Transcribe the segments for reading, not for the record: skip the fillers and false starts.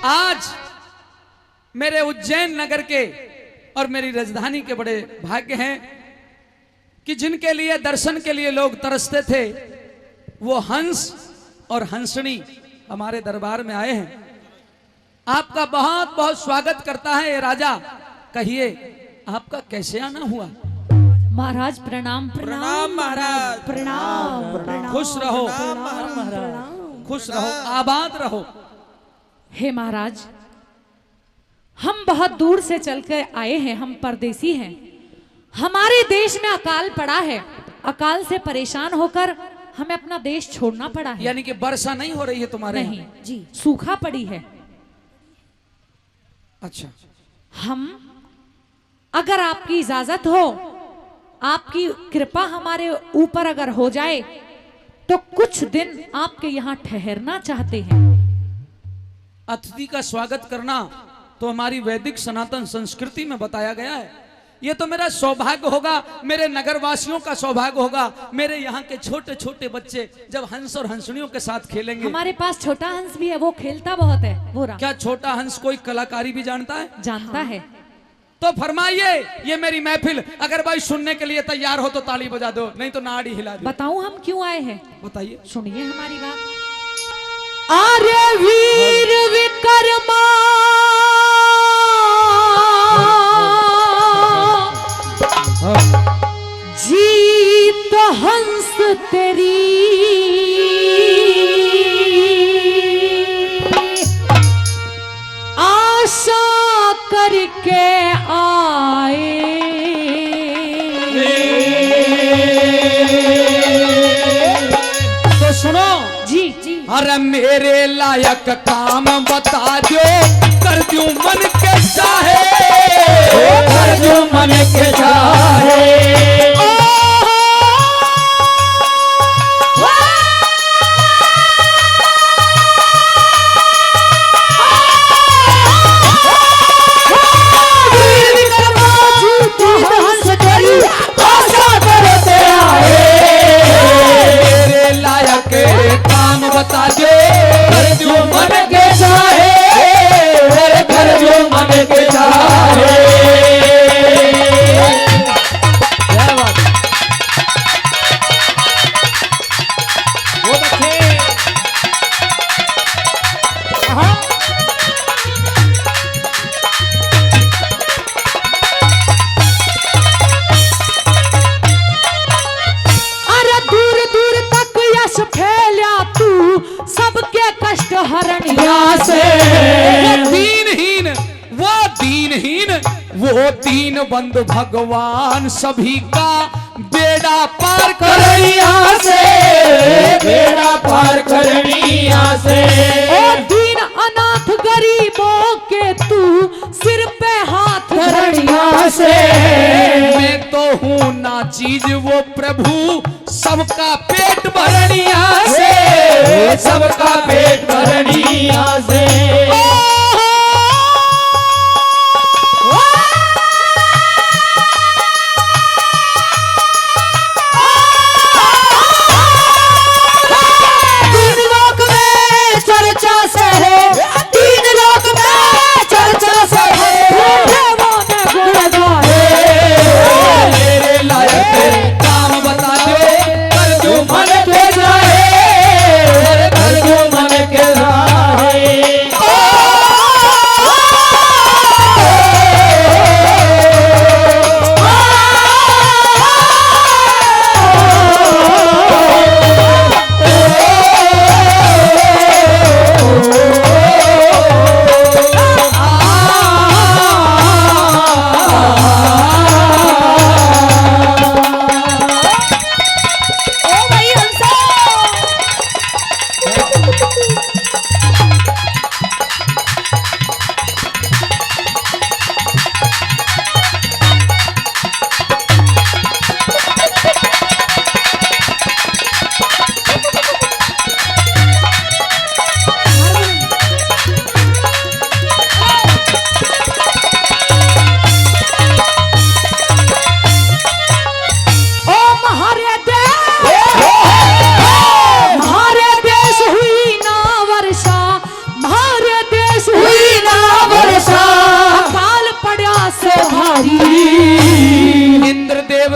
आज मेरे उज्जैन नगर के और मेरी राजधानी के बड़े भाग्य हैं कि जिनके लिए दर्शन के लिए लोग तरसते थे, वो हंस और हंसनी हमारे दरबार में आए हैं। आपका बहुत बहुत स्वागत करता है ये राजा। कहिए आपका कैसे आना हुआ? महाराज प्रणाम। प्रणाम महाराज। प्रणाम। खुश रहो, खुश रहो, आबाद रहो। हे महाराज, हम बहुत दूर से चलकर आए हैं, हम परदेसी हैं। हमारे देश में अकाल पड़ा है, अकाल से परेशान होकर हमें अपना देश छोड़ना पड़ा है। यानी कि वर्षा नहीं हो रही है तुम्हारे नहीं यहाँ? जी, सूखा पड़ी है। अच्छा, हम अगर आपकी इजाजत हो, आपकी कृपा हमारे ऊपर अगर हो जाए तो कुछ दिन आपके यहाँ ठहरना चाहते हैं। अतिथि का स्वागत करना तो हमारी वैदिक सनातन संस्कृति में बताया गया है। ये तो मेरा सौभाग्य होगा, मेरे नगरवासियों का सौभाग्य होगा। मेरे यहाँ के छोटे छोटे बच्चे जब हंस और हंसनियों के साथ खेलेंगे। हमारे पास छोटा हंस भी है, वो खेलता बहुत है। वो रहा। क्या छोटा हंस कोई कलाकारी भी जानता है? जानता है। तो फरमाइए, ये मेरी महफिल अगर भाई सुनने के लिए तैयार हो तो ताली बजा दो, नहीं तो नाड़ी हिला दो। बताऊं हम क्यों आए हैं? बताइए। सुनिए हमारी बात। आर्य वीर विक्रमा जीत हंस तेरी, आशा करके आए। तो सुनो जी जी। अरे मेरे लायक काम बता दो, कर दूं मन के चाहे, कर दूं मन के चाहे। बता दो, कर जो मन के चाहे, कर जो मन के चाहे। क्या बात है? वो बच्चे अरे दूर दूर तक यश फैला तू सबके कष्ट हरणिया से। वो दीन बंधु भगवान सभी का बेड़ा पार करनिया से, बेड़ा पार करनिया से। ओ दीन अनाथ गरीबों के तू सिर पे हाथ धरनिया से। मैं तो हूँ ना चीज वो प्रभु सबका पेट भरनिया से, सबका पेट भरनिया से। मन के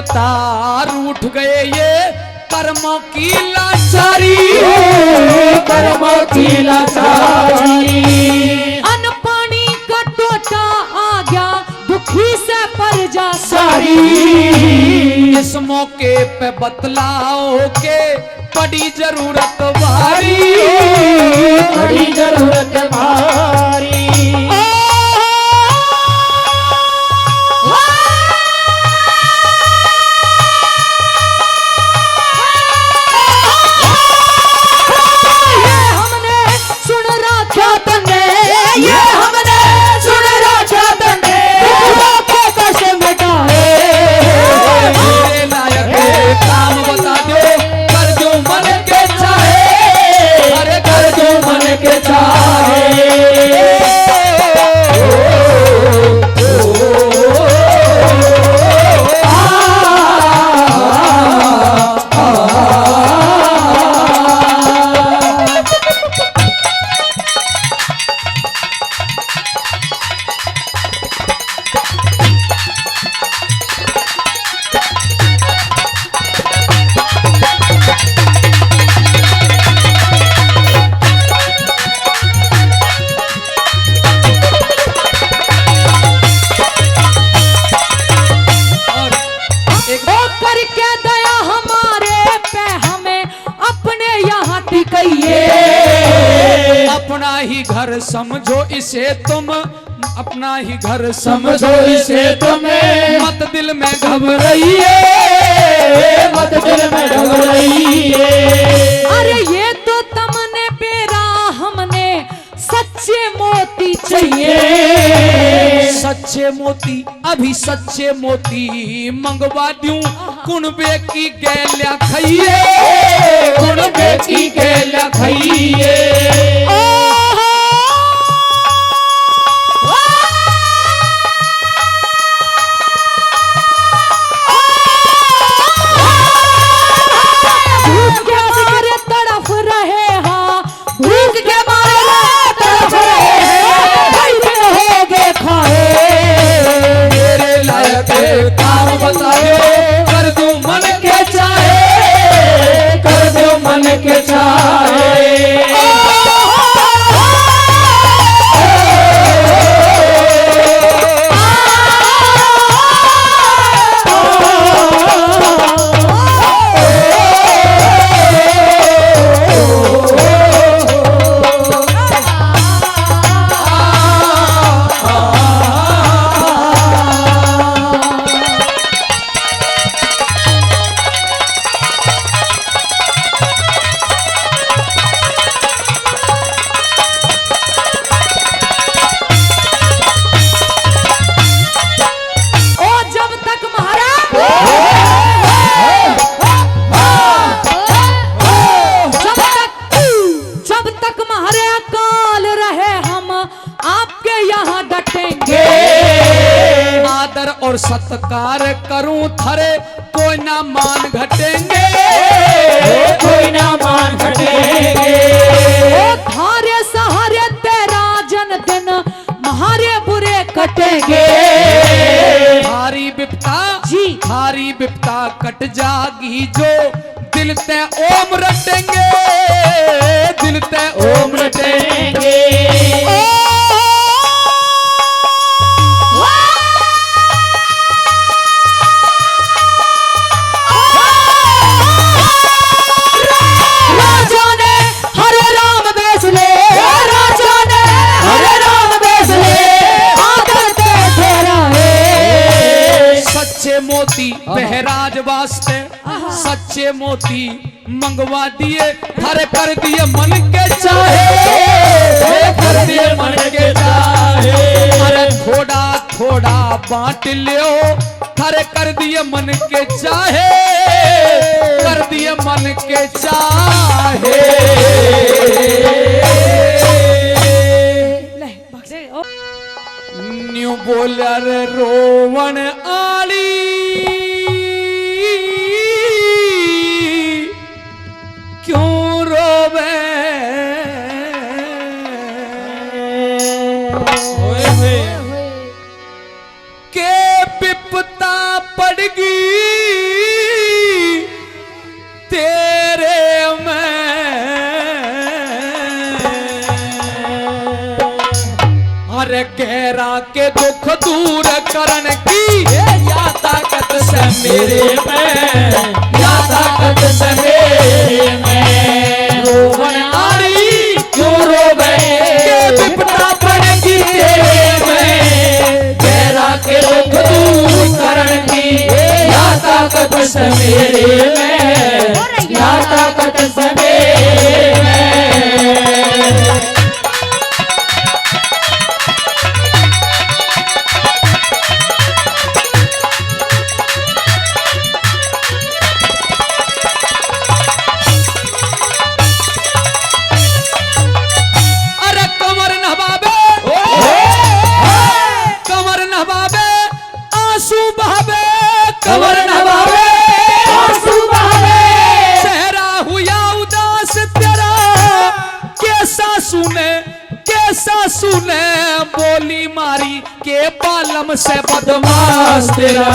तार उठ गए ये कर्मों की लाचारी, कर्मों की लाचारी। अन्न पानी का टोटा आ गया दुखी से प्रजा सारी। इस मौके पे बतलाओ के बड़ी जरूरत भारी, बड़ी जरूरत भारी। अपना ही घर समझो इसे तुम, अपना ही घर समझो इसे तुम्हें, मत दिल में घबराइए, मत दिल में घबराइए। अरे ये तो तुमने बेरा हमने सच्चे मोती चाहिए, सच्चे मोती अभी सच्चे मोती मंगवा दूं, कुनबे की गैल्या खाइए, कुनबे की गैल्या खाइए। काम बताओ कर दूं मन के चाहे, कर दो मन के चाहे। और सत्कार करूं थरे कोई ना मान घटेंगे, कोई ना मान घटेंगे। थारे सहारे तेरा जन्मदिन हमारे बुरे कटेंगे। हारी बिपता जी हारी बिपता कट जागी जो दिल ते ओम रटेंगे, दिल ते ओम रटेंगे। मोती बहराज वास्ते सच्चे मोती मंगवा दिए, हरे कर दिए मन के चाहे, कर दिए मन के चाहे। अरे थोड़ा थोड़ा बांट लियो, हरे कर दिए मन के चाहे, कर दिए मन के चाहे। न्यू बोलर रोवण आली क्यों रोवे, के विपता पड़गी अरे गहरा के दुख दूर करन की या ताकत से मेरे में, या ताकत से मेरे में। रोवन आरी क्यों रोवे, विपदा पड़ेगी तेरे में। गहरा के दुख दूर करन की या ताकत से मेरे में, या ताकत से मेरे में। कमर नवावे आंसू बहावे, चेहरा हुआ उदास तेरा, कैसा सुने बोली मारी के बालम से बदमाश तेरा।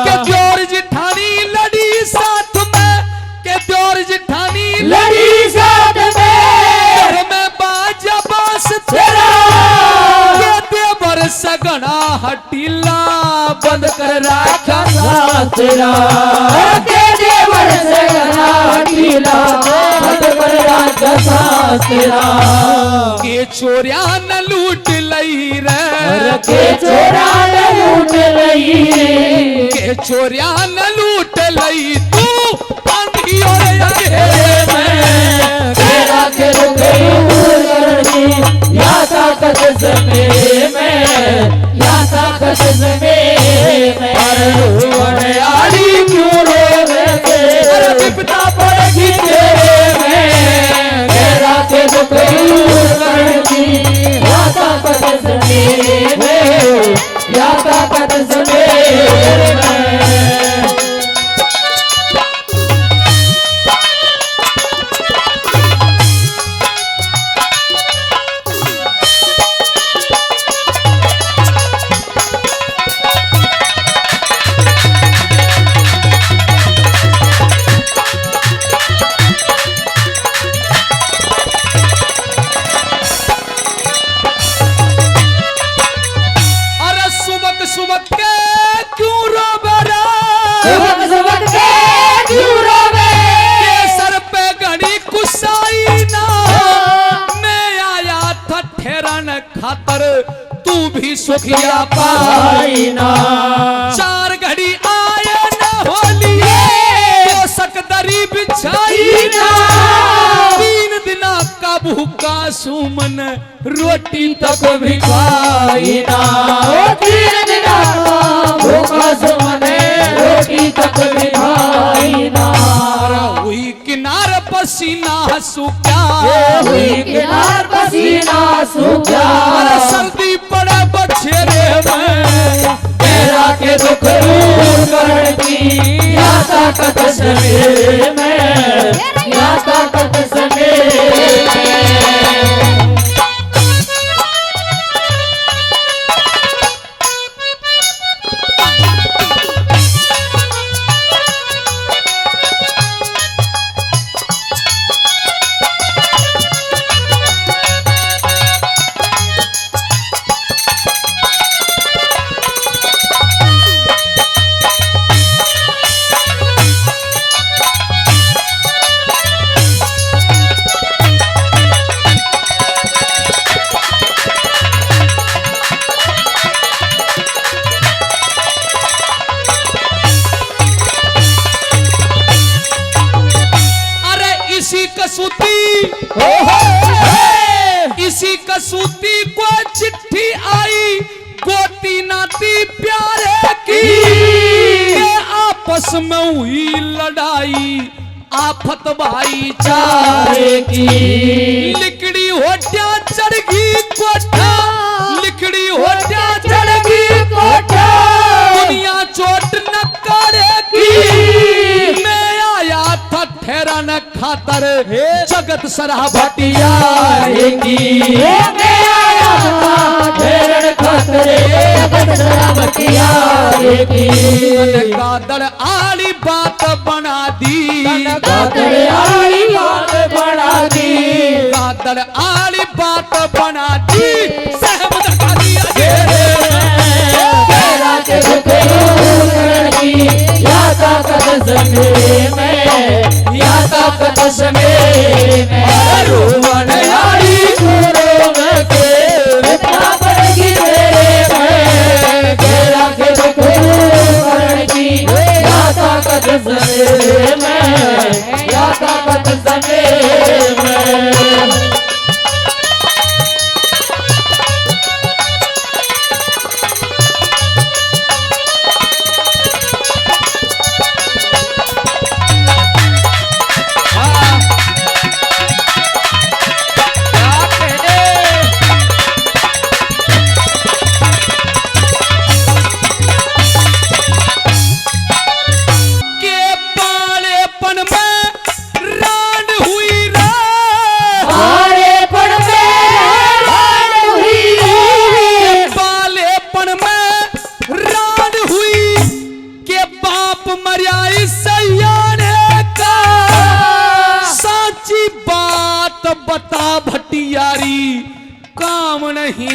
के द्योर जिठानी लड़ी साथ में, के द्योर जिठानी लड़ी साथ में। घर में बाजा बास तेरा, के देवर सगड़ा हटीला बंद कर रखा तेरा। के देवर से गला हटीला बंद कर रखा तेरा। के चोरिया न लूट लई रे, के चोरा न लूट लई, के चोरिया न लूट लई तू पानी और अंधेरे में। तेरा के रुक करनी या ताकत से मेरे में, या ताकत से मेरे में। अरे आड़ी क्यों रोवे, अरे विपदा पड़ेगी तेरे में। तेरा के दुख दूर करनी या ताकत से मेरे में, या ताकत से मेरे में। खातर तू भी सुखिया पाई ना। चार घड़ी आए न होलिए, तो सकदरी बिछाई ना। 3 दिना का भूखा सुमन रोटी तक भी खाई ना। 3 दिना का भूखा सुमन रोटी तक भी खाई ना। हुई किनार पसीना सूखा, हुई किनार पसीना सूखा। सर्दी पड़े बछेरे में, तेरा के दुख दूर करनी या ताकत से मेरे में, या ताकत से मेरे में। इसी कसूती को चिट्ठी आई गोती नाती प्यारे की, के आपस में हुई लड़ाई आफत भाईचारे की। लिकड़ी होट्या चढ़गी कोठा, लिकड़ी होट्या चढ़गी कोठा, दुनिया चोट न करेगी। मैं आया था ठहरा न खातर जगत सराह भटिया की। मैं आया था ठहरन खातर जगत सराह भटिया की। गादड़ आली बात बना दी, गादड़ आली बात बना दी, गादड़ आली बात बना दी। सहमत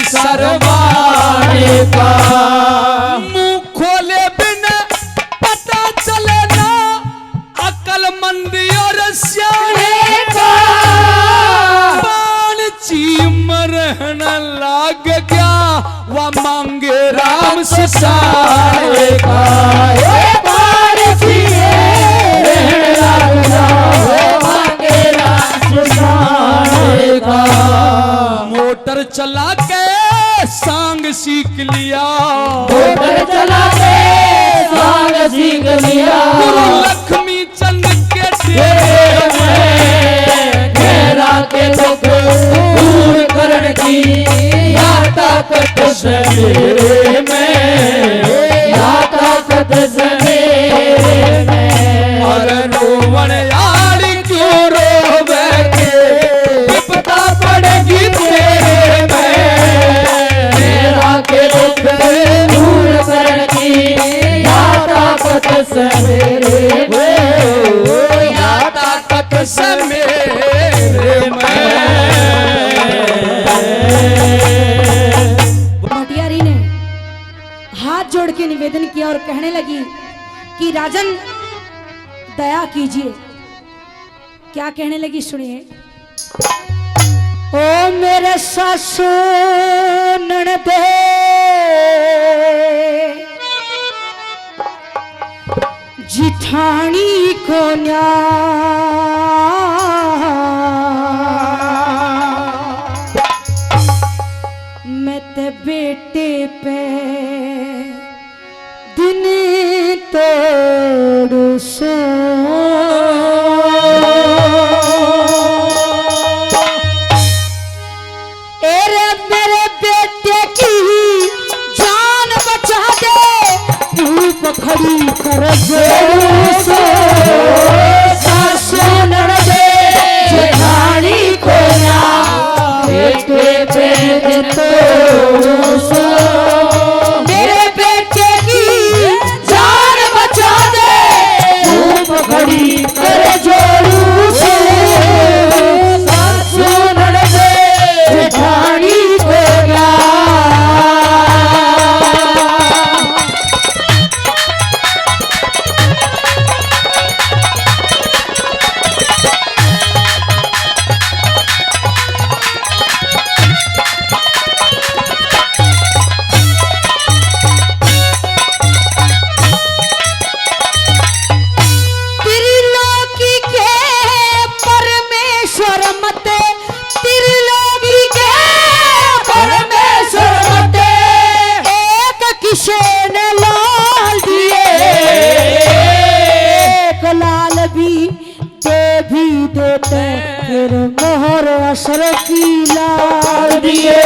शर्माने का। मुंह खोले बिना पता चले ना अकलमंदी और स्याने का। बाण चीम रहने लाग गया वह मांगे राम से सारे का। बाण चीम रहने लाग गया वह मांगे राम से सारे का। मोटर चला के सांग सीख लिया। मोटर चला के सांग सीख लिया। गुरु लक्ष्मी चंद के डेरे में घेरा के दुख दूर करने की या ताकत सवेरे में, या ताकत सवेरे में। और रोवण यार क्यों रोवे के विपदा पड़ेगी तेरे में। घेरा के दुख दूर करने की या ताकत सवेरे में, या ताकत सवेरे में। भटियारी ने हाथ जोड़ के निवेदन किया और कहने लगी कि राजन दया कीजिए। क्या कहने लगी सुनिए। ओ मेरे सासू ननदे जिठानी को मैं ते बेटे पे दिन तोड़ सो। एरे मेरे बेटे की जान बचा दे धूप खड़ी कर जोर से। सासू ननदे जेठानी को बेटे पे दिन तोड़ सो। मेरे बेटे की जान बचा दे धूप खड़ी कर जोरू से। सासू ननदे जेठानी को त्रिलोकी के परमेश्वर मते, त्रिलोकी के परमेश्वर मते एक किशन लाल दिए। एक लाल भी देते फिर मोहर असर की लाल दिए।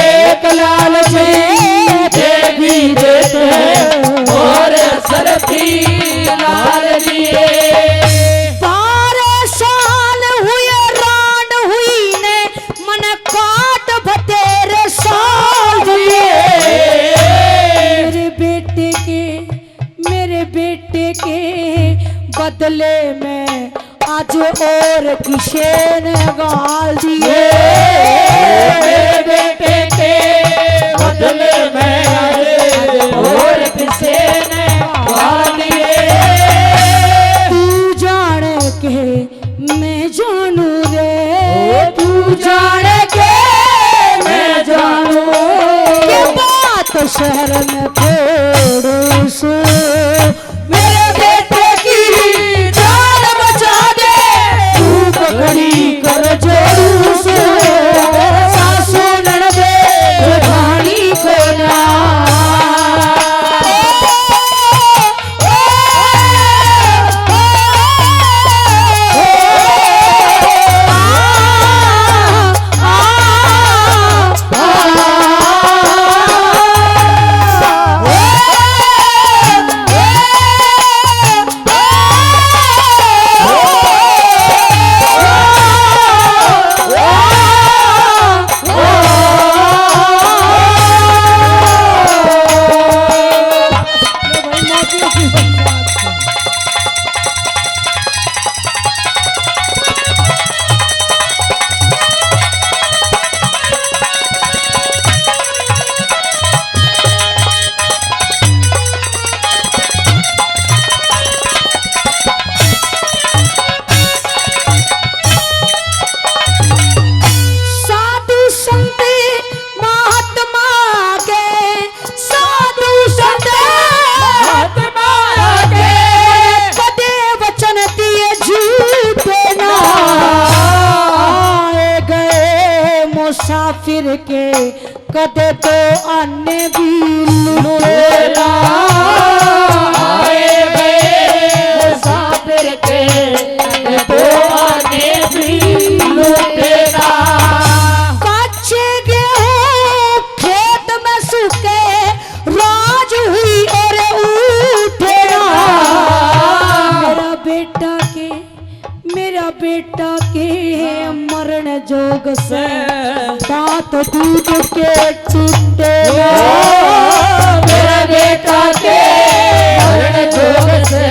एक लाल भी देते और सरफी लाल दिए। 12 साल हुए रान हुई ने मन काट बतेरे साल दिए। मेरे बेटे के बदले में आज और किसे ने गाल दिए। मेरे बेटे के बदले में आज और किसे ने गाल दिए। तू जाने के मैं जानू रे, तू जाने के मैं जानू। ये बात शहर में थोड़ी सी। मेरे बेटे की जान बचा दे धूप खड़ी कर जोरू से। सासू ननदे जेठानी को कदे तो आने भी लुटेरा आए गए मुसाफिर के तो आने भी लुटेरा कच्चे गेहूं खेत में सूखे राज हुई और उठेरा मेरा बेटा के मरण जोग से दांत टूट के टूटे मेरा बेटा के मरण जोग से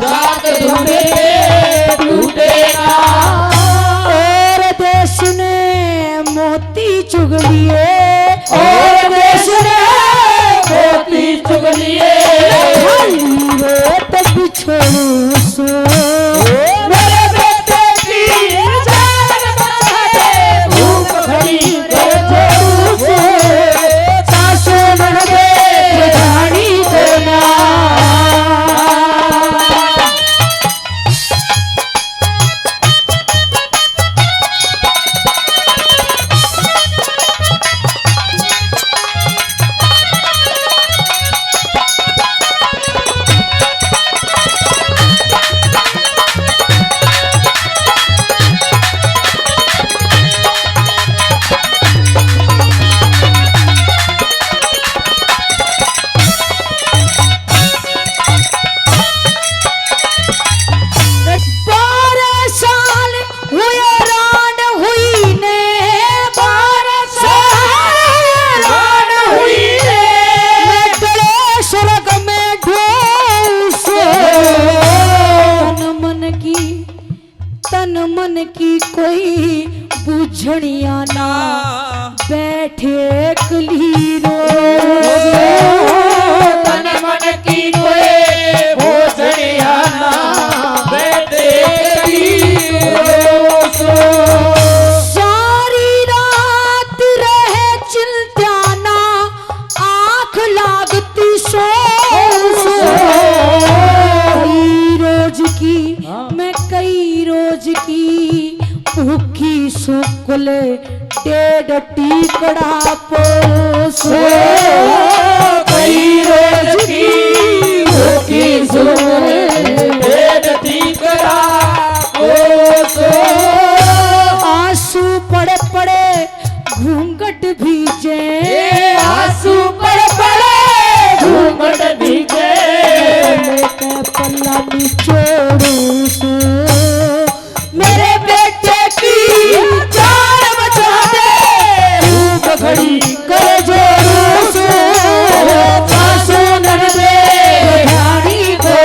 दांत टूट के टूटेगा और देश ने मोती चुग लिए और देश ने मोती चुग लिए रेत बिछोड़ू सो मेरे बेटे की जान बचाए भूख खड़ी कर जोरू से सासू ननदे जेठानी देना कोई बुझड़िया ना बैठे कली रोज तन मन की कोई भोजनिया ना बैठे रोज सारी रात रहे चिंत्याना आंख लागती सो मैं कई रोज की भूखी सुकुले डेढ़ टीकड़ा पोसो कई रोज की भूखी सुकुले डेढ़ टीकड़ा पोसो आंसू पड़े पड़े घूंघट भीजे आंसू पड़े पड़े घूंघट भीजे पल्ला निचोड़ू सो मेरे बेटे की जान बचा दे भूख खड़ी कर जोरू से सासू ननदे जेठानी को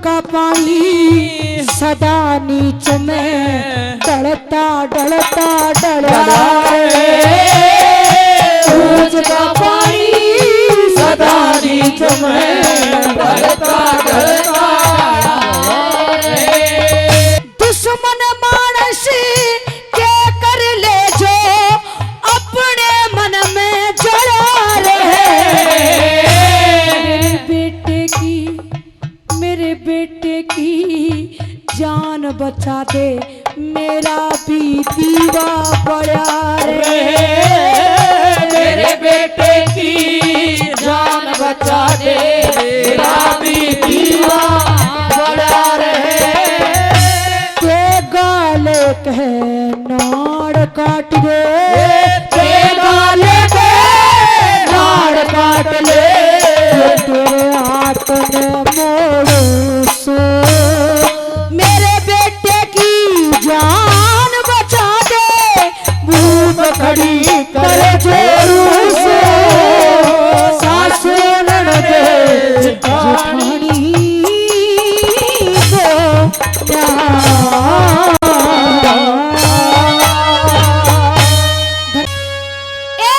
का पानी सदा नीच में डलता डलता डला ऊंच का पानी सदा नीच में डलता डलता दुश्मन मानस के कर ले जो अपने मन में जड़ा रहे मेरे बेटे की जान बचा दे मेरा भी दीवा बड़ा रे, मेरे बेटे की जान बचा दे, मेरा भी दीवा बड़ा रहे। के गाले कह नाड़ काट दे, के गाले के नाड़ काट ले, तेरे हाथ में मोड़ सो मेरे बेटे की जान बचा दे, भूत खड़ी करे जोरू से, सासू ननदे जेठानी को प्यार। ए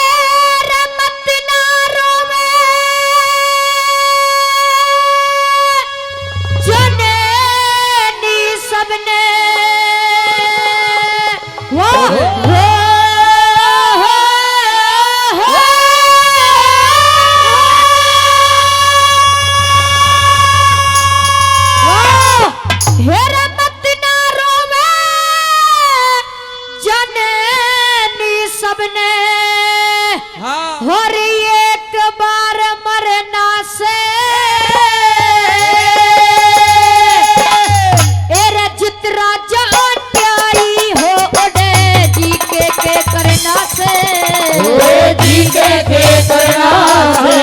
रमत ना रोवे जननी सबने, वाह हे रमत ना रोवे जननी सबने, हाँ और एक बार मरना से एरे जितरा जान प्यारी हो ओडे जी के करना से, जी के करना से।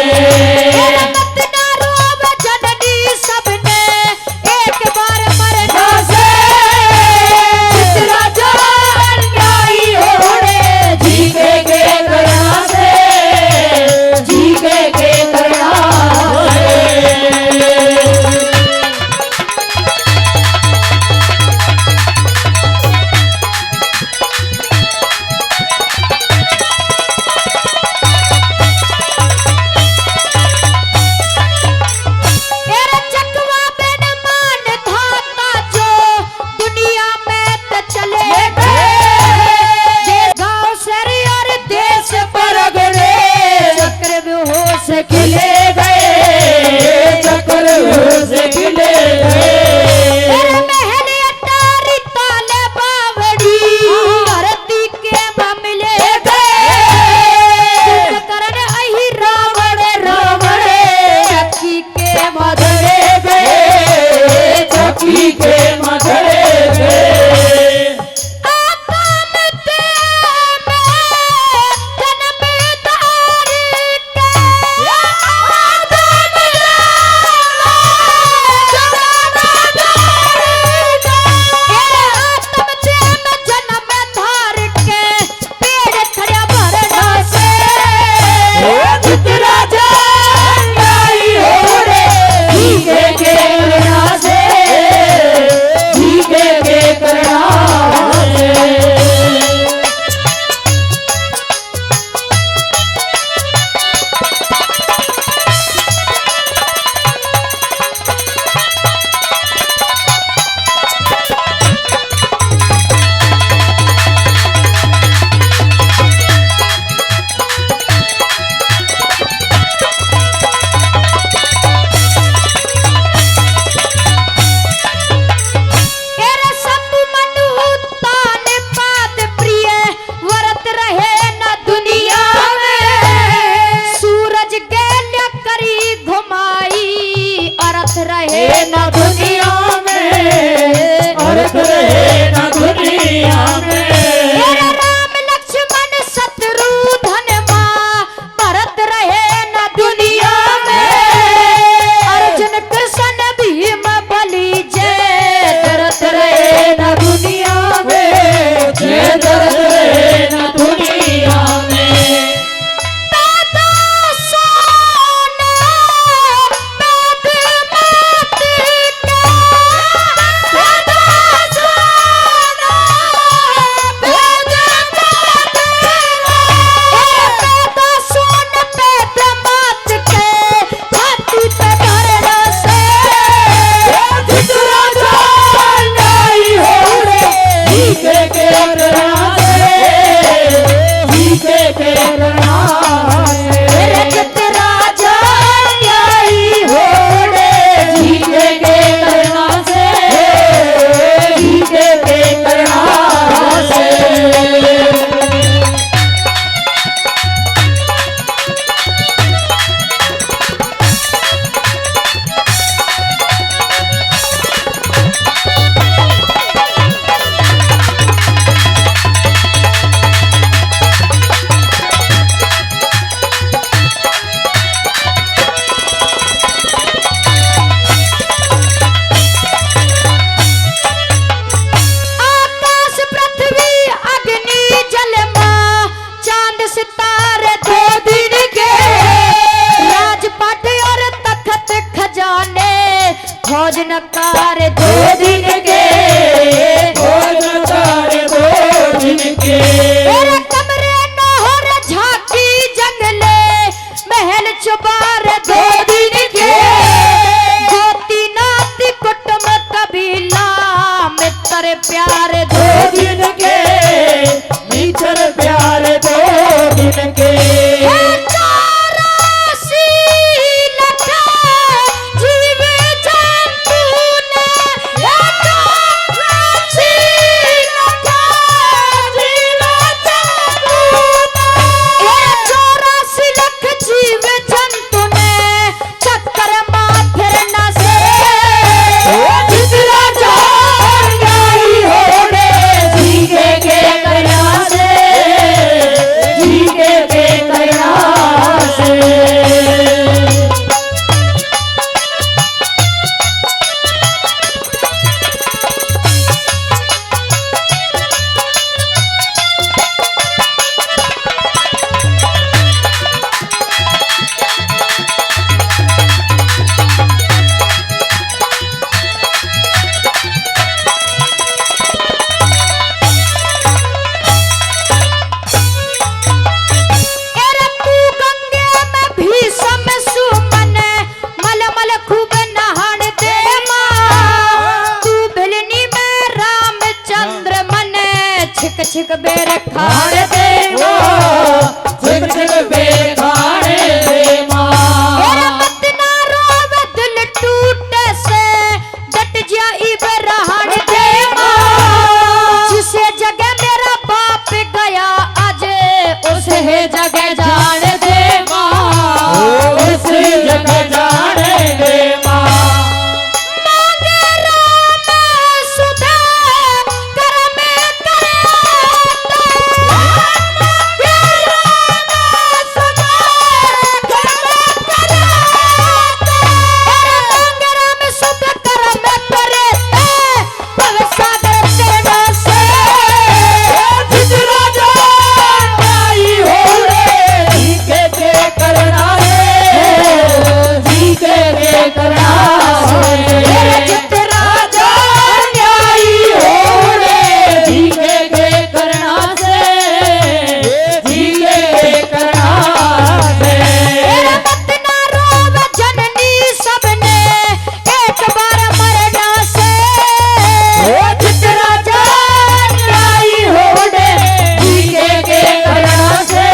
एरे मत ना रोवे जननी सबने, एक बार मरना से जितना जान न्यायी होने, जी के करना से, जी के करना से। सुतार 2 दिन के राजपाट और तखत खजाने फौज नकार 2 दिन के फौज नकार 2 दिन के तेरे कमरे नहर झांकी जंगले महल चुबार 2 दिन के गोती नाती कुटुंब कबीला मित्र प्यार 2 दिन के मित्र प्यार 2 दिन के 84 लाख जीव जंतु ने 84 लाख जीव जंतु ने 84 लाख जीव जंतु ने चक्कर माथे न से जितना जान गई होने जीके के कया से जीके के कया से एरे तू गंगे में भीषम सुमन मलमल खूब नहान दे माँ तू भिलनी में रामचंद्र मन छिक छिक बेर खान दे छिक छिक बेखाने दे माँ एरे मत ना रोवे दिल टूटे से डट जा इब्राहिम दे माँ जिसे जगह मेरा बाप गया आज उसे जगह जान दे माँ उस जगह जाने दे माँ मांगे राम सुबह कर में कराता मांगे राम सुबह कर में कराता मांगे राम सुबह कर में कराता भव सागर तेरा से जितना जान गई होने जीके के करना है जीके के करना है जितना जान गई होने जीके के करना से जीके के करना तेरा है मत ना रोवे जननी सबने एक बार मरना से जितना जान गई होने जीके के करना से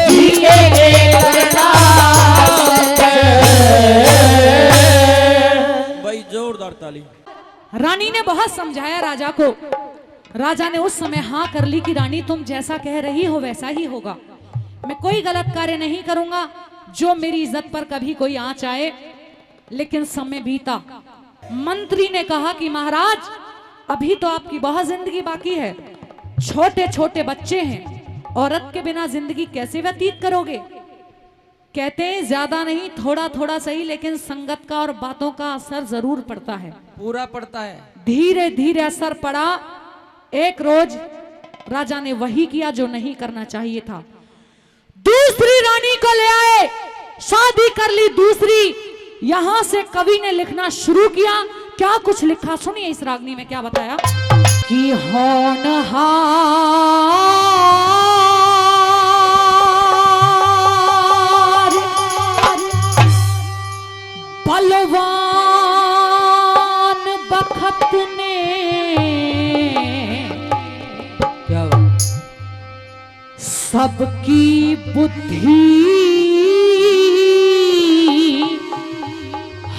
जीके के करना भाई जोरदार ताली। रानी ने बहुत समझाया राजा को। राजा ने उस समय हाँ कर ली कि रानी तुम जैसा कह रही हो वैसा ही होगा। मैं कोई गलत कार्य नहीं करूंगा जो मेरी इज्जत पर कभी कोई आंच आए। लेकिन समय बीता। मंत्री ने कहा कि महाराज अभी तो आपकी बहुत जिंदगी बाकी है, छोटे छोटे बच्चे हैं, औरत के बिना जिंदगी कैसे व्यतीत करोगे। कहते हैं ज्यादा नहीं थोड़ा थोड़ा सही, लेकिन संगत का और बातों का असर जरूर पड़ता है। पूरा पड़ता है। धीरे धीरे असर पड़ा। एक रोज राजा ने वही किया जो नहीं करना चाहिए था। दूसरी रानी को ले आए, शादी कर ली दूसरी। यहां से कवि ने लिखना शुरू किया। क्या कुछ लिखा सुनिए इस रागनी में क्या बताया कि होनहार बलवान बखत ने क्या बात? सबकी बुद्धि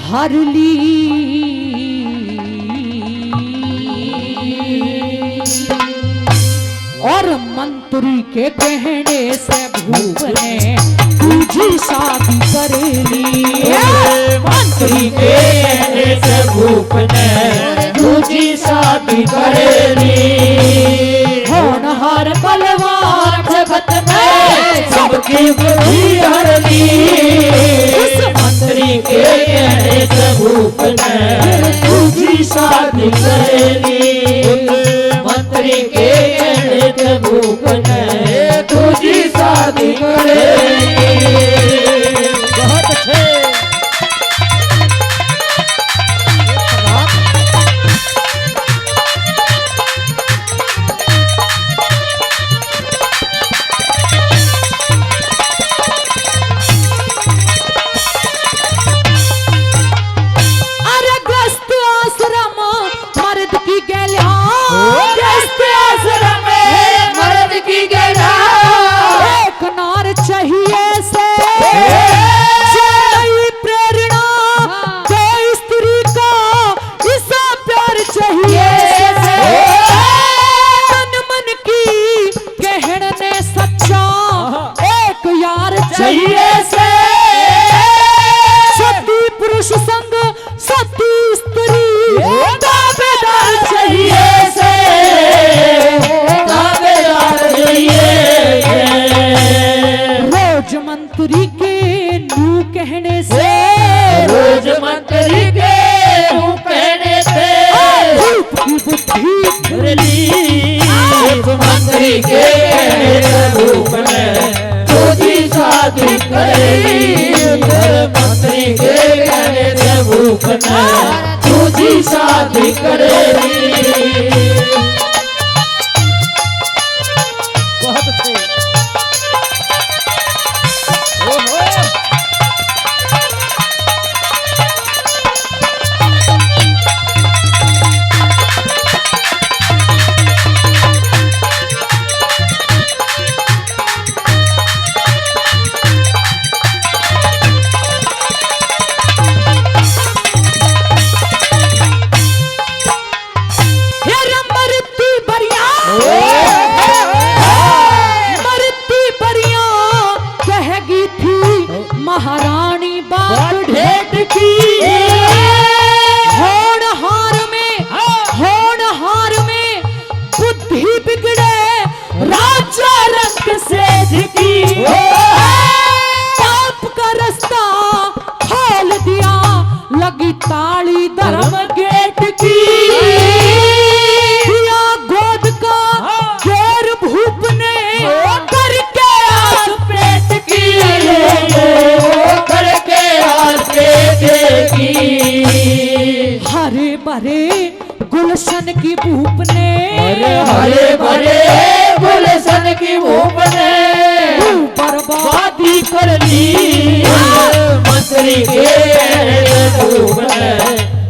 हर ली। और मंत्री के कहने से भूप ने तुझी शादी करेली। मंत्री के कहने से भूप ने दूजी शादी करेली। होनहार बलवान जगत में सबकी बुद्धि हर ली। उस मंत्री के कहने से भूप ने दूजी शादी करेली। मंत्री के कहने से भूप ने दूजी मंत्री के नू कहने से रोज मंत्री के यूं कहने से धूप की बुद्धि रिलीफ मंत्री के रूप में तुझी शादी करेगी मंत्री के कहने से रूप में तुझी शादी करेगी। बहुत अच्छे। ओहो महारानी बात ढेट की होनहार में बुद्धि बिगड़े राजा रंग सेठ की पाप का रास्ता खोल दिया लगी ताली धर्म गेट की दिया गोद का घेर भूप ने करके आस पेट की हरे भरे गुलशन की भूप ने हरे भरे गुलशन की भूप ने बर्बादी कर ली मंत्री के रूप में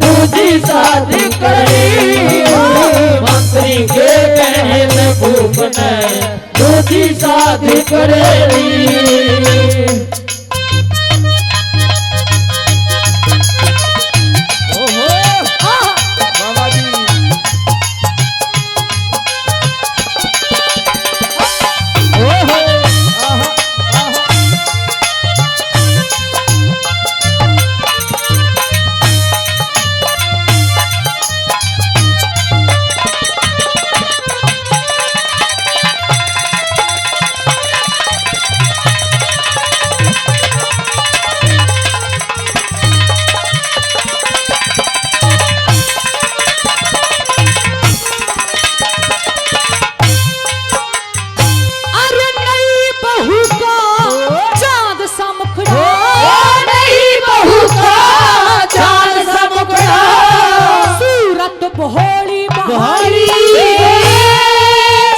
तुझी शादी करी मंत्री के कहने भूप ने तुझी शादी करेगी।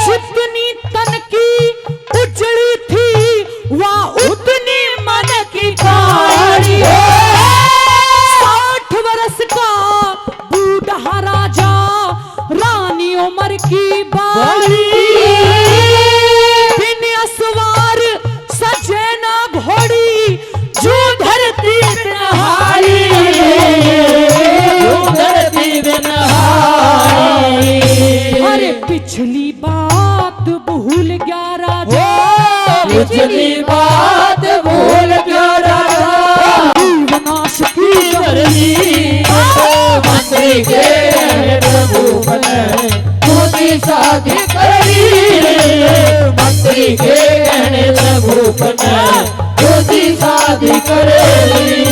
जितनी तन की उजड़ी थी वह उतनी मन की काली 60 वर्ष का बूढ़ा राजा रानी उम्र की बाली बिन असवार सजे ना घोड़ी जो धरती पे नहाई अरे पिछली बात भूल गया राजा पिछली बात भूल गया राजा विनाश की करनी मंत्री के रूप में तुझी शादी करी मंत्री के कहने से रूप में तुझी शादी करेगी।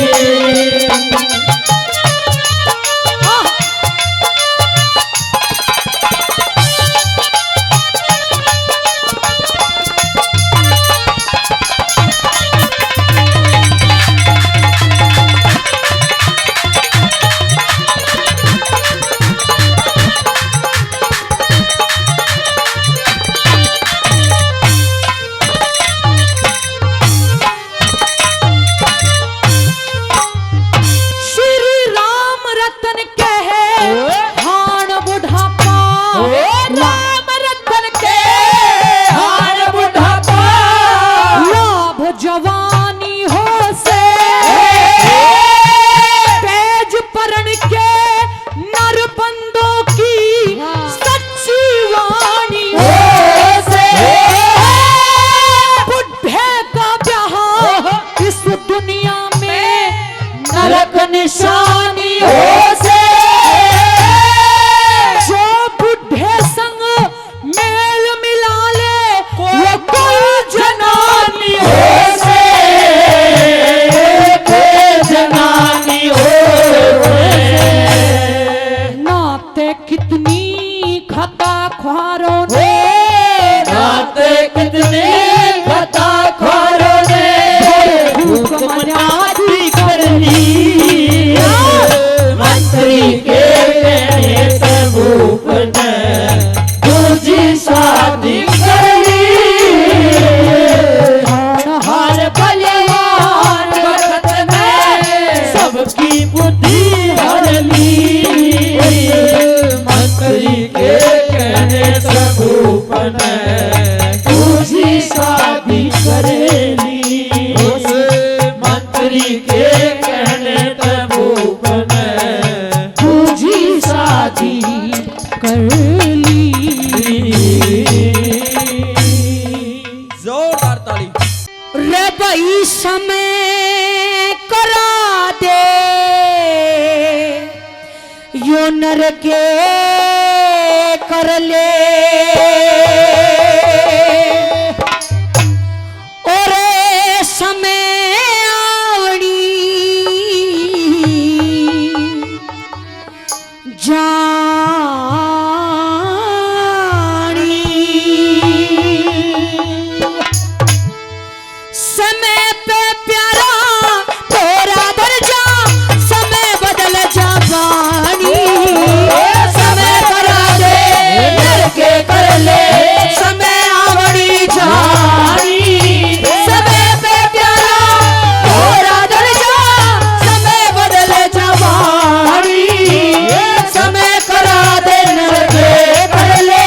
निशानी से जो बुढ़े संग मेल मिला ले वो कोई जनानी से रे भाई समय करा दे यो नर के कर ले और समय आवड़ी समय पे प्यारा तोरा दर्जा समय बदल जा बानी समय करा दे नर के कर ले समय आवड़ी जानी समय पे प्यारा तोरा दर्जा समय बदल जा बानी समय करा दे नर के कर ले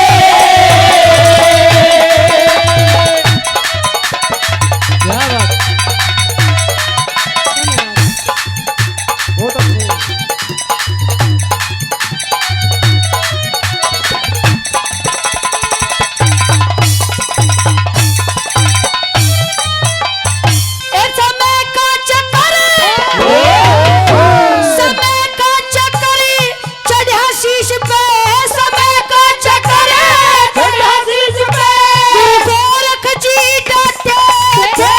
क्या बात बहुत अच्छे समय का चक्कर चढ़ा शीश पे समय का चक्कर चढ़ा शीश पे गोरख जी डांटे थे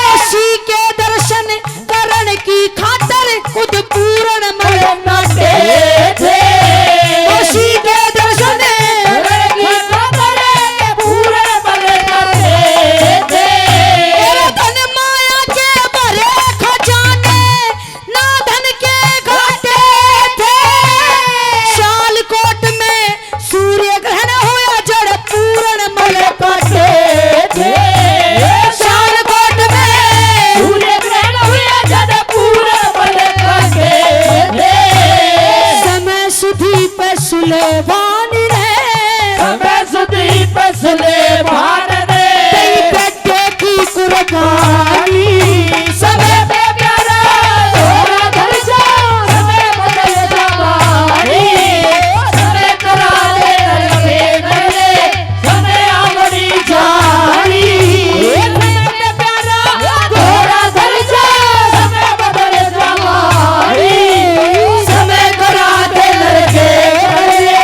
काशी के दर्शन करण की खातर खुद पूर्ण मर नाटे थे काशी के दर्शन करण की खातर पूर्ण मर नाटे थे धन माया के भरे खजाने ना धन के घाटे थे शालकोट में सूर्य ग्रहण होया जड़ पूर्ण मल काटे थे शालकोट में सूर्य ग्रहण होया जड़ पूर्ण मल काटे थे समय सुधी पे सुलेमान रे समय सुधी पे सुलेमान रे बेटे की कुर्बानी समय पे प्यारा तोरा दर्जा समय बदल जवानी समय करा दे नर के कर ले समय आवड़ी जानी समय पे प्यारा तोरा दर्जा समय बदल जवानी समय करा दे नर के कर ले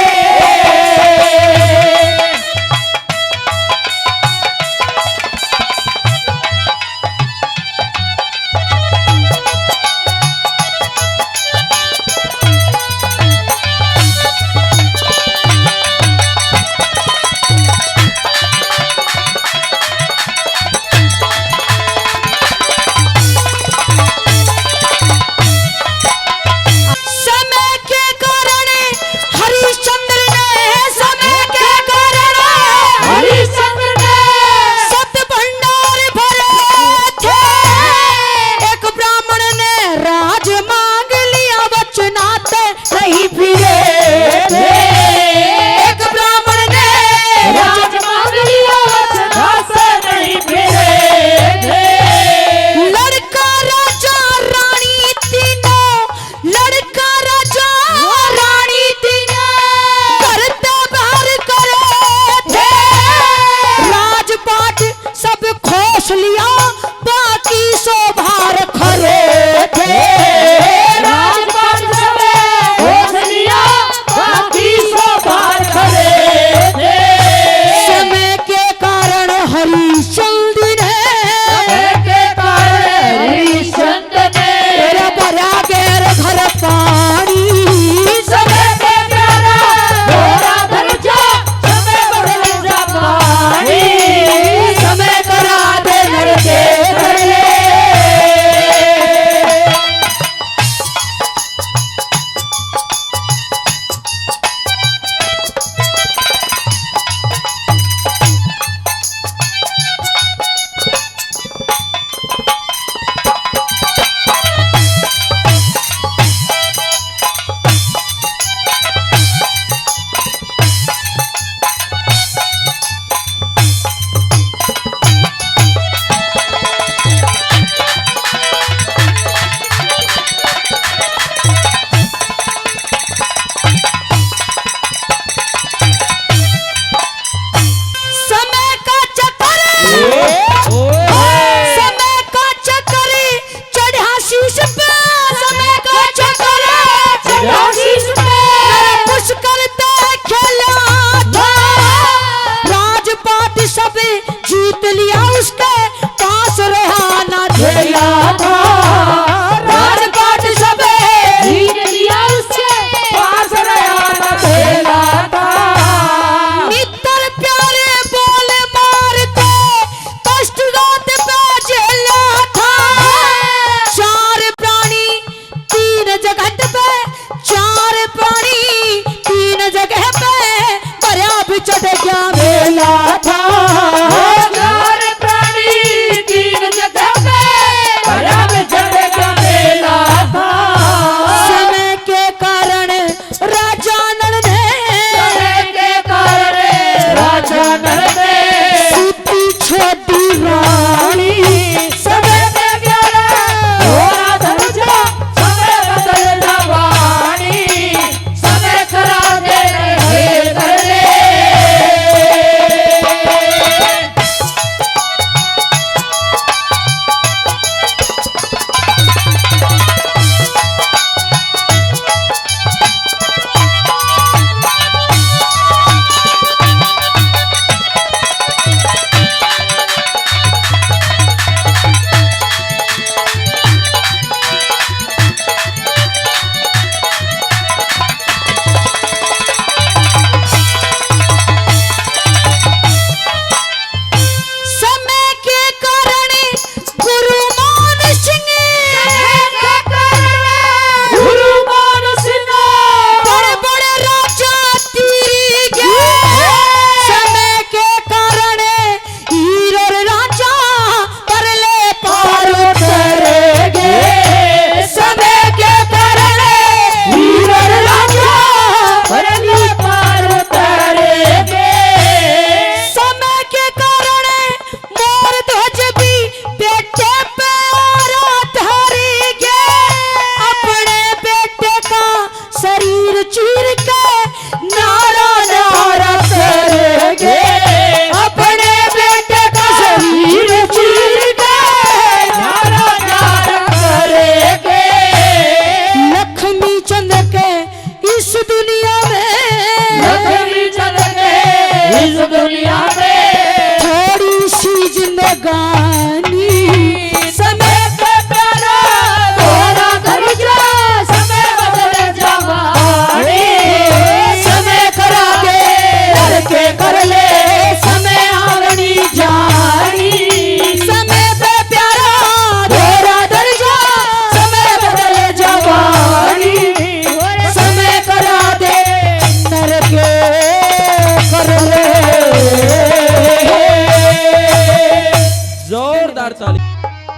जोरदार ताली।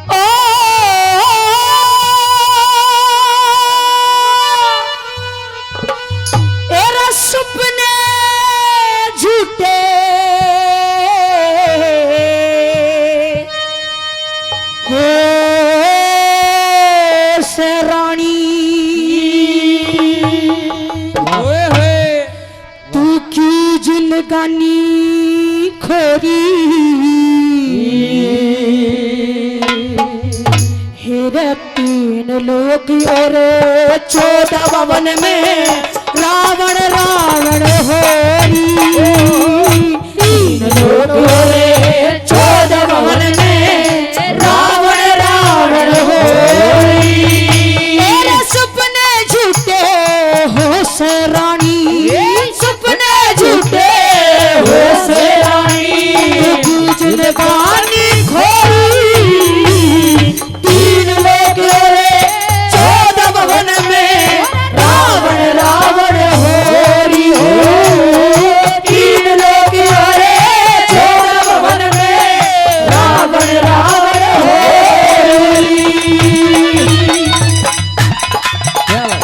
ओ एरा सपने झूठे हो से रानी ओए होए तू क्यों जिंदगानी खोरी हेरे 3 लोग और 14 भवन में रावण रावण होरी 3 लोग और 14 भवन में रावण रावण होरी मेरे सपने झूठे हो से रानी सपने झूठे हो से रानी जिंदगानी खोरी 3 लोग और 14 भवन में रावण रावण होरी हो 3 लोग और 14 भवन में रावण रावण होरी। क्या बात।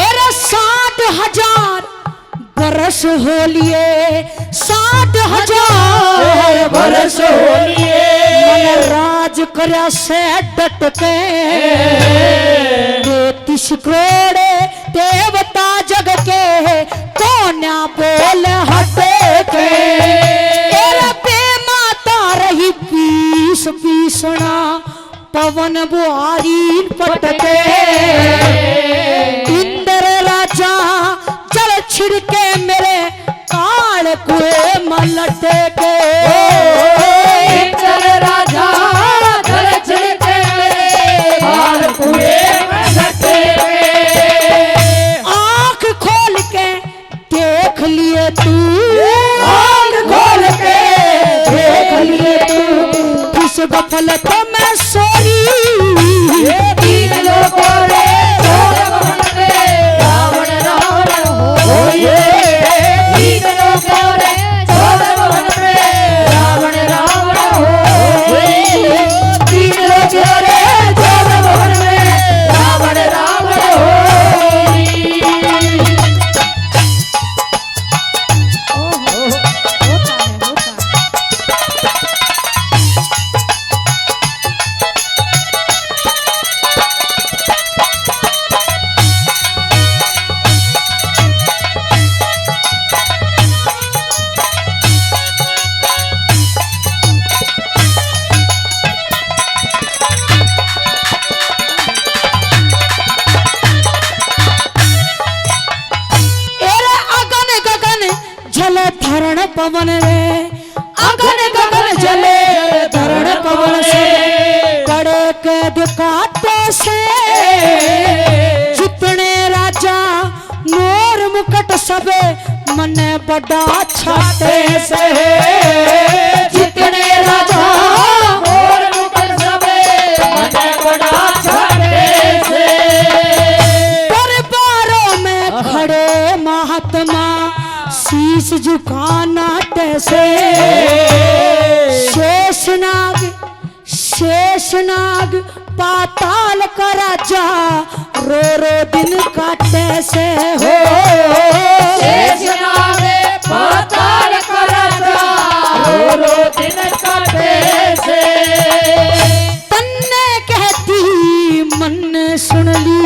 एरे 60,000 बरस हो लिए 60,000 बरस हो लिए मन राज करया से डट के 33 करोड़ देवता जग के कोन्या बोल हटे के एरे बेमाता रही पीस पीसना पवन बुहारी पटके इंद्र राजा जल छिड़के मेरे काल कुए मलटे के इंद्र राजा जल छिड़के मेरे काल कुए मलटे आंख खोल के देख लिए तू आँख खोल के देख लिए तू किस गफलत में सोरी 3 लोग और 14 भवन में रावण रावण होए 3 लोग और 14 भवन में रावण रावण होए 3 लोग और 14 भवन में रावण रावण होए। एरे अगन गगन झले धरण पवन रे अगन गगन झले धरण पवन से कड़े कैद काटे से जितने राजा मोर मुकुट सबे मने बड़ा छाते से जितने राजा और मुकुट सबे मने बड़ा छाते से दरबारों में खड़े महात्मा शीश झुकाना तैसे शेषनाग पाताल का राजा रो रो दिन काटे से हो शेषनाग पाताल का राजा रो रो दिन काटे से तन्ने कहती मन ने सुन ली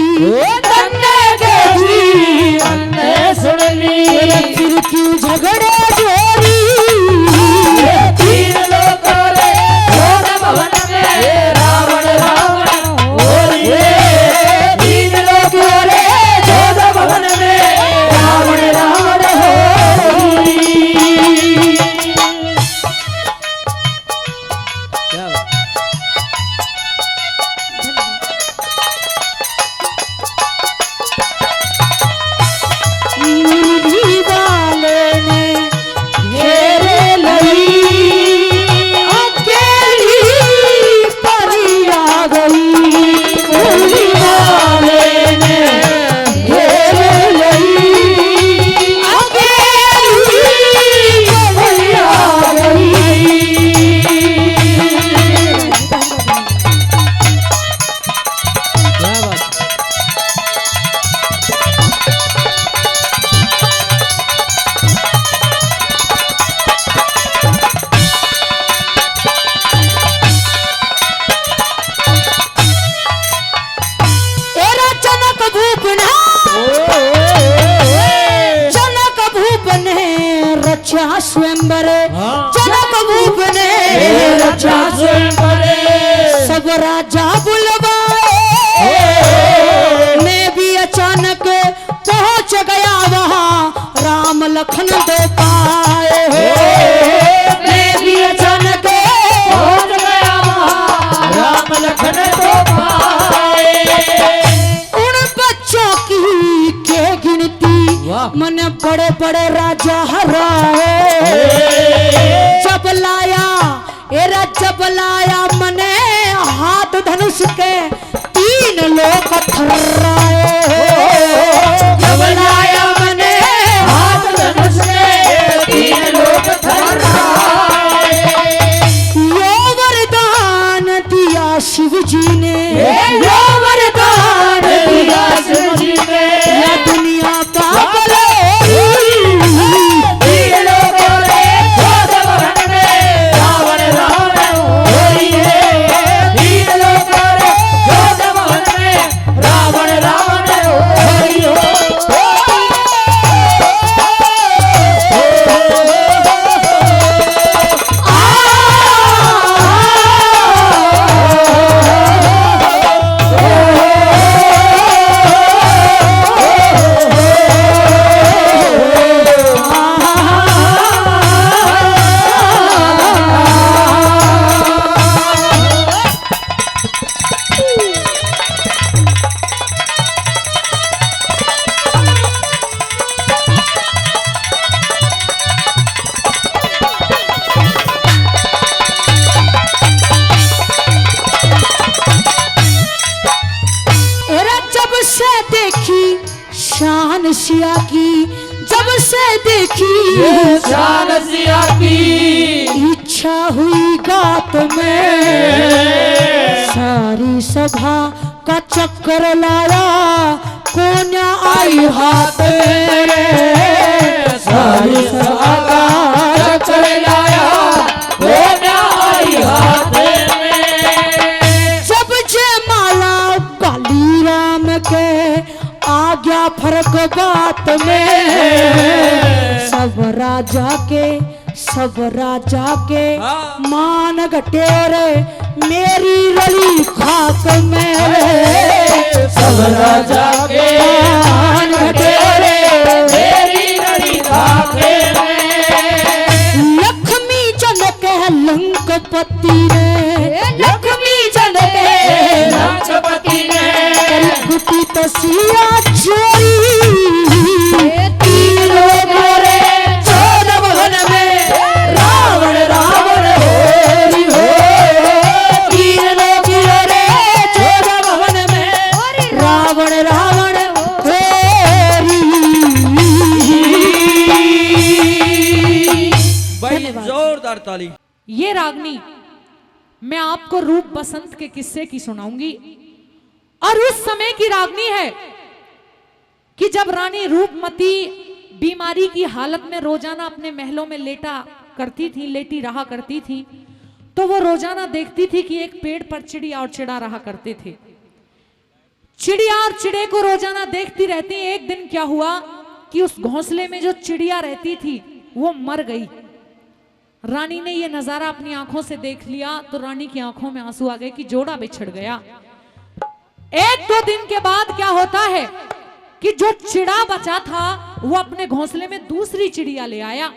तन्ने कहती मन ने सुन ली फिर क्यों झगड़े जोरी 3 लोग और 14 भवन में रावण रावण होए 3 लोग और 14 भवन में स्वयंवर जनक भूप ने रचा सब राजा बुलवाए मैं भी अचानक पहुंच गया वहां राम लखन दो पाए मैं भी अचानक पहुंच गया वहां राम लखन दो पाए उन बच्चों की के गिनती मन बड़े बड़े राजा हराए जब लाया मने हाथ धनुष के 3 लोग थर्राए जब लाया मने हाथ धनुष के 3 लोग थर्राए यो वरदान दिया शिव जी ने यो वरदान दिया शिव जी ने या दुनिया का शान सिया की जब से देखी शान सिया की इच्छा हुई गात में सारी सभा का चक्कर लाया कोन्या आई हाथ में सारी सभा का चक्कर लाया कोन्या आई हाथ में जब जयमाला काली राम के आ गया फर्क बात में सब राजा के मान घटेरे मेरी रली खाक में सब राजा के मान घटेरे मेरी रली खाक में लक्ष्मी जनक है लंकपति ने लक्ष्मी जनक लंकपति ने कुटी तसिया चोरी 3 लोग गोरे 14 भवन में रावण होरी हो 3 लोग गोरे 14 भवन में रावण होरी भाई जोरदार ताली। ये रागनी मैं आपको रूप बसंत के किस्से की सुनाऊंगी और उस समय की रागनी है कि जब रानी रूपमती बीमारी की हालत में रोजाना अपने महलों में लेटी रहा करती थी तो वो रोजाना देखती थी कि एक पेड़ पर चिड़िया और चिड़ा रहा करते थे। चिड़िया और चिड़े को रोजाना देखती रहती। एक दिन क्या हुआ कि उस घोंसले में जो चिड़िया रहती थी वो मर गई। रानी ने ये नजारा अपनी आंखों से देख लिया तो रानी की आंखों में आंसू आ गए कि जोड़ा बिछड़ गया। 1-2 दिन के बाद क्या होता है कि जो चिड़ा बचा था वो अपने घोंसले में दूसरी चिड़िया ले आया।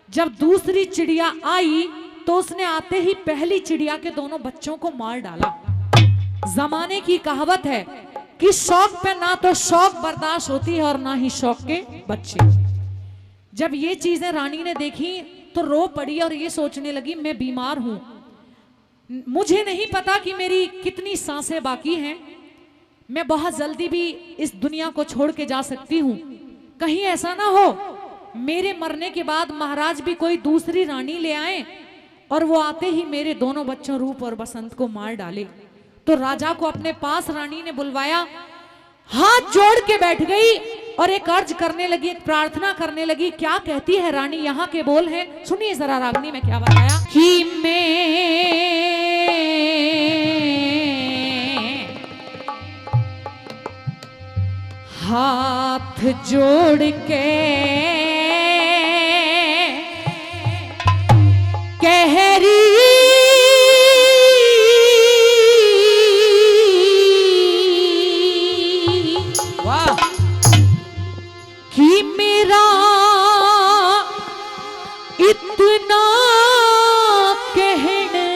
जब दूसरी चिड़िया आई तो उसने आते ही पहली चिड़िया के दोनों बच्चों को मार डाला। जमाने की कहावत है कि शौक पे ना तो शौक बर्दाश्त होती है और ना ही शौक के बच्चे। जब ये चीजें रानी ने देखी तो रो पड़ी और ये सोचने लगी मैं बीमार हूं, मुझे नहीं पता कि मेरी कितनी सांसें बाकी हैं, मैं बहुत जल्दी भी इस दुनिया को छोड़ के जा सकती हूँ। कहीं ऐसा ना हो मेरे मरने के बाद महाराज भी कोई दूसरी रानी ले आए और वो आते ही मेरे दोनों बच्चों रूप और बसंत को मार डाले। तो राजा को अपने पास रानी ने बुलवाया, हाथ जोड़ के बैठ गई और एक अर्ज करने लगी, एक प्रार्थना करने लगी। क्या कहती है रानी, यहाँ के बोल हैं, सुनिए जरा रागनी में क्या बताया कि मैं हाथ जोड़ के इतना कहने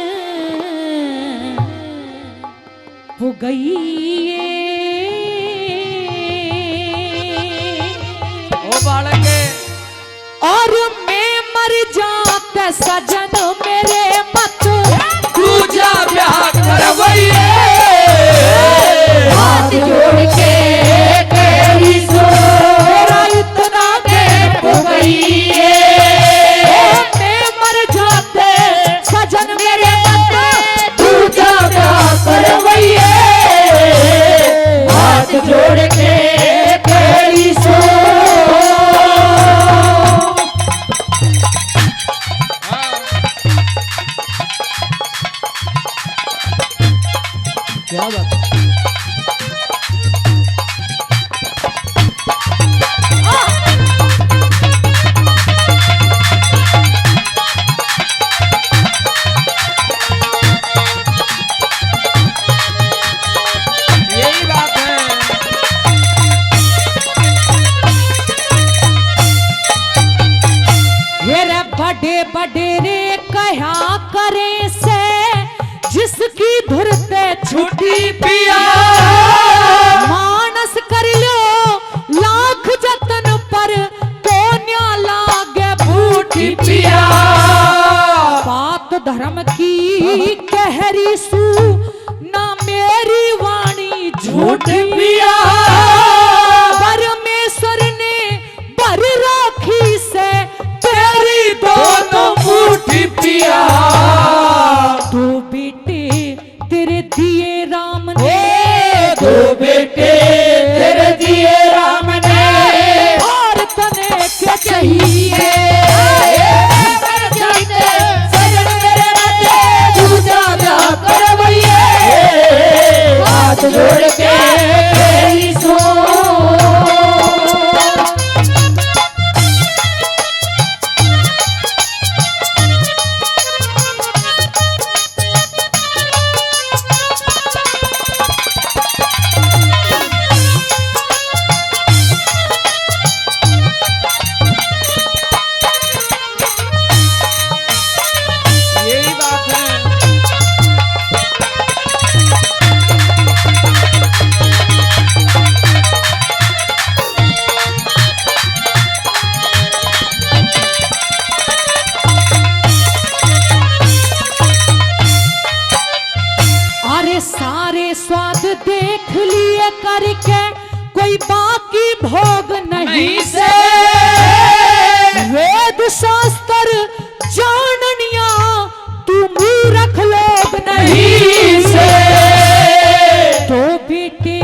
वो गई ओ बालके और मैं मर जाते सजन मेरे मत दूजा ब्याह करवैये हाथ जोड़ के तेरी सो मेरा इतना हो गई मैं मर जाते सजन मेरे मत दूजा ब्याह करवैये हाथ जोड़ के तेरी सो क्या बात यही बात है। ये रे बड़े बड़े रे कहा करे से जिसकी धुरते छुट्टी पिया मानस कर लो लाख जतन पर तो न्या लागे बूटी पिया बात धर्म की कहरी सू ना मेरी वाणी झूठ पिया परमेश्वर ने बर राखी से तेरी दोनों मुट्ठी पिया दो बेटे तेरे दिए राम ने दो बेटे तेरे दिए राम ने और तने क्या चाहिए सजन मेरे नाते दूजा ब्याह करवैये हाथ जोड़ के तेरी सो यही बात है। अरे सारे स्वाद देख लिए करके कोई बाकी भोग नहीं से वेद शास्त्र जाननिया तू मूर्ख लोग नहीं से तो बेटे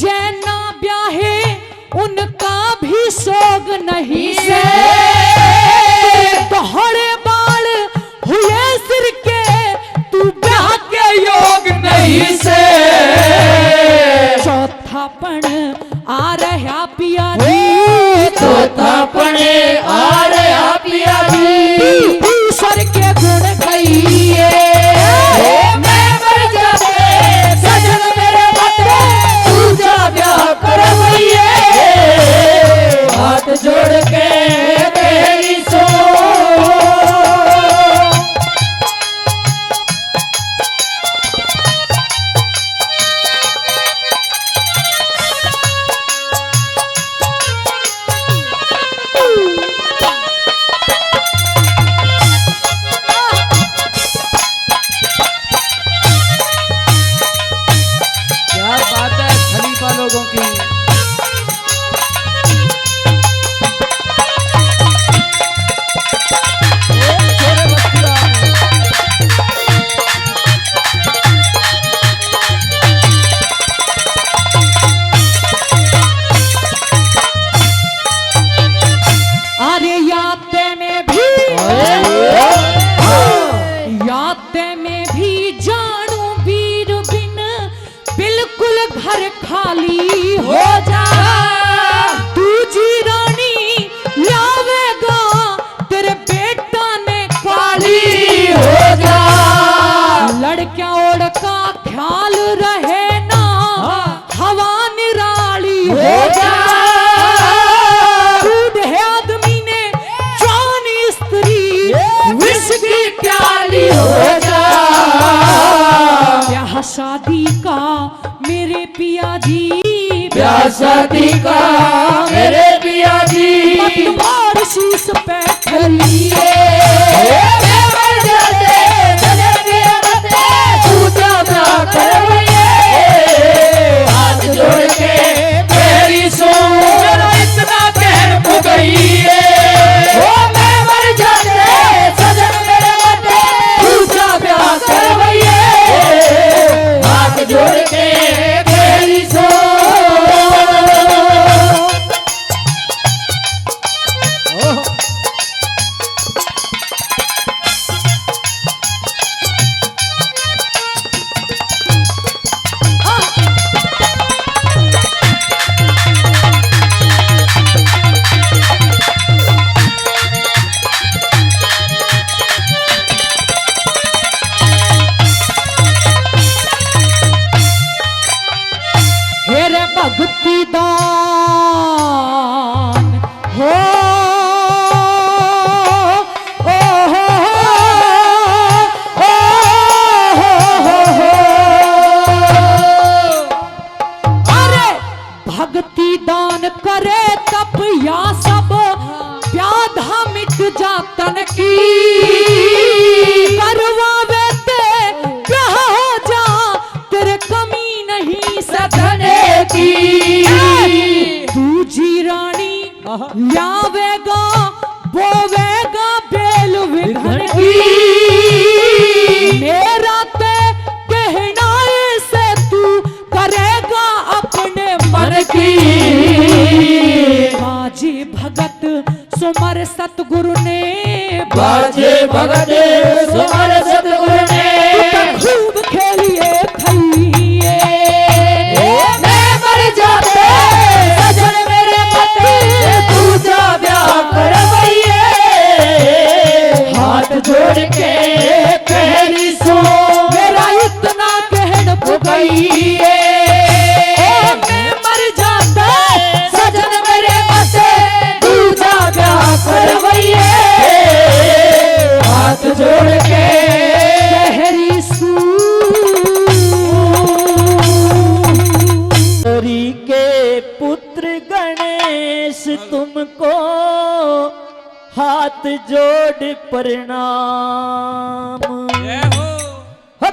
जैना ब्याहे उनका भी सोग नहीं से तोहरे बाल हुए सिर के तू ब्याह के योग नहीं से चौथापन आ रहा पिया जी चौथापने आ रहा पिया जी ईश्वर के गुण गाइए मैं मर जाते सजन मेरे नाते दूजा ब्याह करवैये हाथ जोड़ के तेरी सो क्या बात है खलीफा लोगों की। छोरे बस्तीदार। अरे याते में भी याते में भी जानू वीर बिन बिल्कुल घर खाली हो जा तू जी रानी लावेगा तेरे बेटा ने काली हो जा लड़कियां ओढ़ का ख्याल रहे ना हवा निराली हो जा बूढ़े आदमी ने जान स्त्री शादी का मेरे पिया जी, ब्याह शादी का मेरे पिया जी, पतवार शीश पे खलिए मैं मर जाते चले मेरे मते, पूजा ब्याह करवाइए, हाथ जोड़ के तेरी सो जरा इतना कहर पुगइए, ओ मैं मर जाते सजन मेरे मते, पूजा ब्याह करवाइए, हाथ जोड़ के तेरी सो। हेरे भक्ति दान हो, ओ हो, अरे भक्ति दान करे तब या सब व्याधा मिट जातन की, करवावे ते ब्याह हो जा तेरे कमी नहीं सधने की, दूजी रानी लावेगा बोवेगा बेल विधन की, मेरा ते कहना से तू करेगा अपने मन की, बाजी भगत सुमर सतगुरु ने, बाजे भगत सुमर सतगुरु ने, खूब खेलिए खइए, मैं मर जाते सजन मेरे मते, पूजा ब्याह करवाइए, हाथ जोड़ के कहरी सो मेरा इतना कहन पुगइए, मैं मर जाते सजन मेरे मते, पूजा ब्याह करवाइए, हाथ जोड़ के कहरी हरि के पुत्र गणेश तुमको हाथ जोड़ प्रणाम,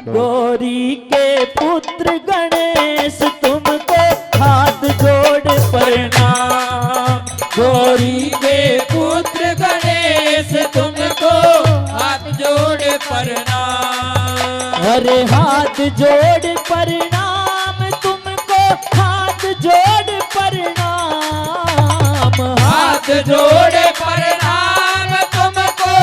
गौरी के पुत्र गणेश तुमको हाथ जोड़ प्रणाम, गौरी के पुत्र गणेश तुमको हाथ जोड़ प्रणाम, अरे हाथ जोड़ प्रणाम तुमको, हाथ जोड़ प्रणाम, हाथ जोड़ प्रणाम तुमको,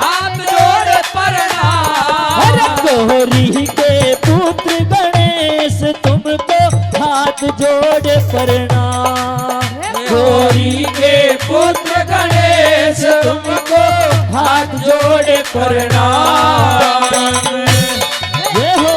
हाथ जोड़ प्रणाम, अरे गौरी के पुत्र गणेश तुमको हाथ जोड़ प्रणाम, गौरी के पुत्र गणेश तुमको हाथ जोड़ प्रणाम, ये हो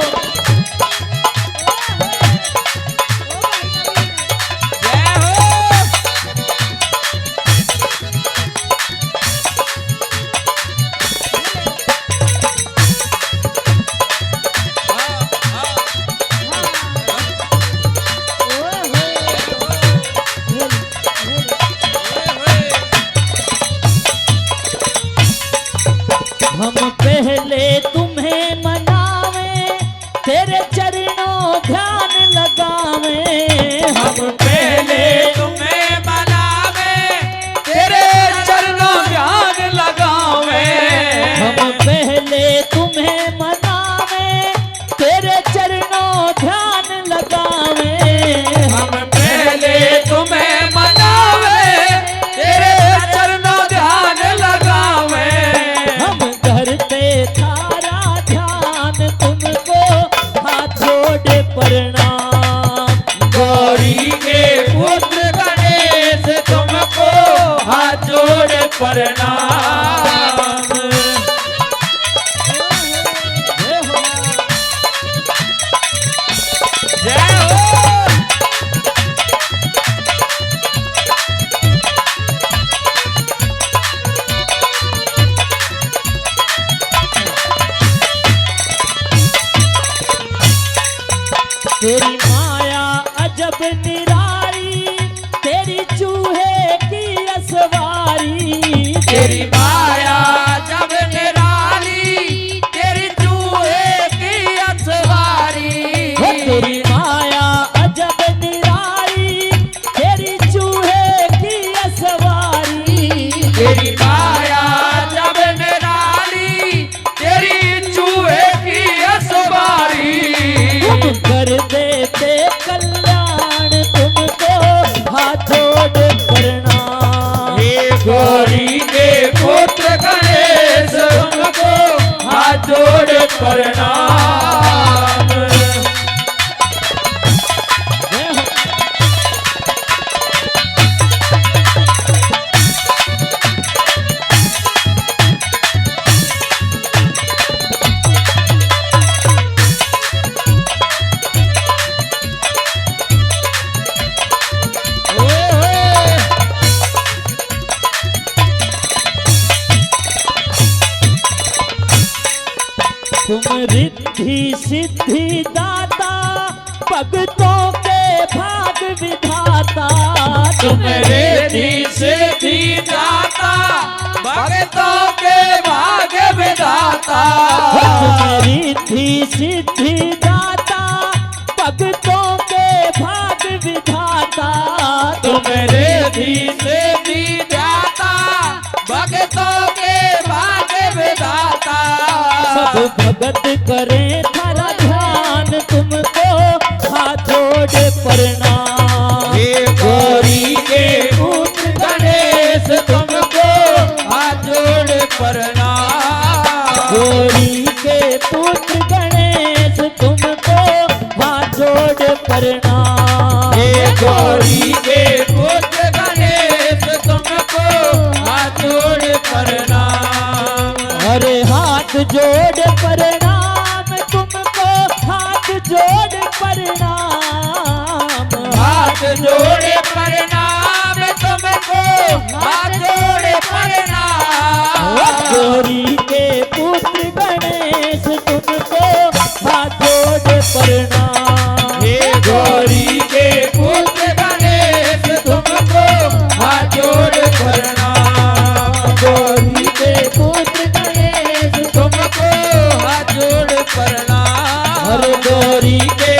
हम पहले तुम्हें मनावे, तेरे चरणों ध्यान लगावे, हम पहले तुम्हें मनावे, तेरे चरणों ध्यान लगावे, हम पहले तुम्हें मनावे, तेरे चरणों ध्यान लगावे, हम पहले तुम्हें मनावे, तेरे चरणों ध्यान लगावे, हम करते थारा ध्यान तुमको हाथ तेरी माया अजब निराली, तेरी चूहे की असवारी। तेरी माया जब निराली, तेरी चूहे की असवारी। हो तेरी माया अजब निराली, तेरी चूहे की असवारी। तेरी माया जब निराली, तेरी चूहे की असवारी। तुम कर देते कल्याण, तुमको हाथ जोड़ प्रणाम। हे गौरी के पुत्र गणेश, तुमको हाथ जोड़ प्रणाम। जय हो। तुम रिद्धि सिद्धि दाता, भक्तों के भाग विधाता। तुम रिद्धि सिद्धि दाता, भक्तों के भाग विधाता। तुम रिद्धि सिद्धि दाता, भक्तों के भाग विधाता। तुम रिद्धि सिद्धि दाता, भक्तों के भाग विधाता। सब भगत करे थारा ध्यान, तुमको हाथ जोड़ प्रणाम। हे गौरी के पुत्र गणेश, तुमको हाथ जोड़ प्रणाम। गौरी के पुत्र गणेश, तुमको हाथ जोड़ प्रणाम। हे गौरी के पुत्र गणेश, तुमको हाथ जोड़ प्रणाम। अरे हाथ जोड़ प्रणाम, तुमको हाथ जोड़ प्रणाम। हाथ जोड़े प्रणाम, तुमको हाथ जोड़े प्रणाम। गौरी के पुत्र गणेश, तुमको हाथ जोड़ प्रणाम। हे गौरी के पुत्र गणेश, तुमको हाथ जोड़ प्रणाम। गौरी के पुत्र गणेश, तुमको हाथ जोड़ प्रणाम। हर गौरी के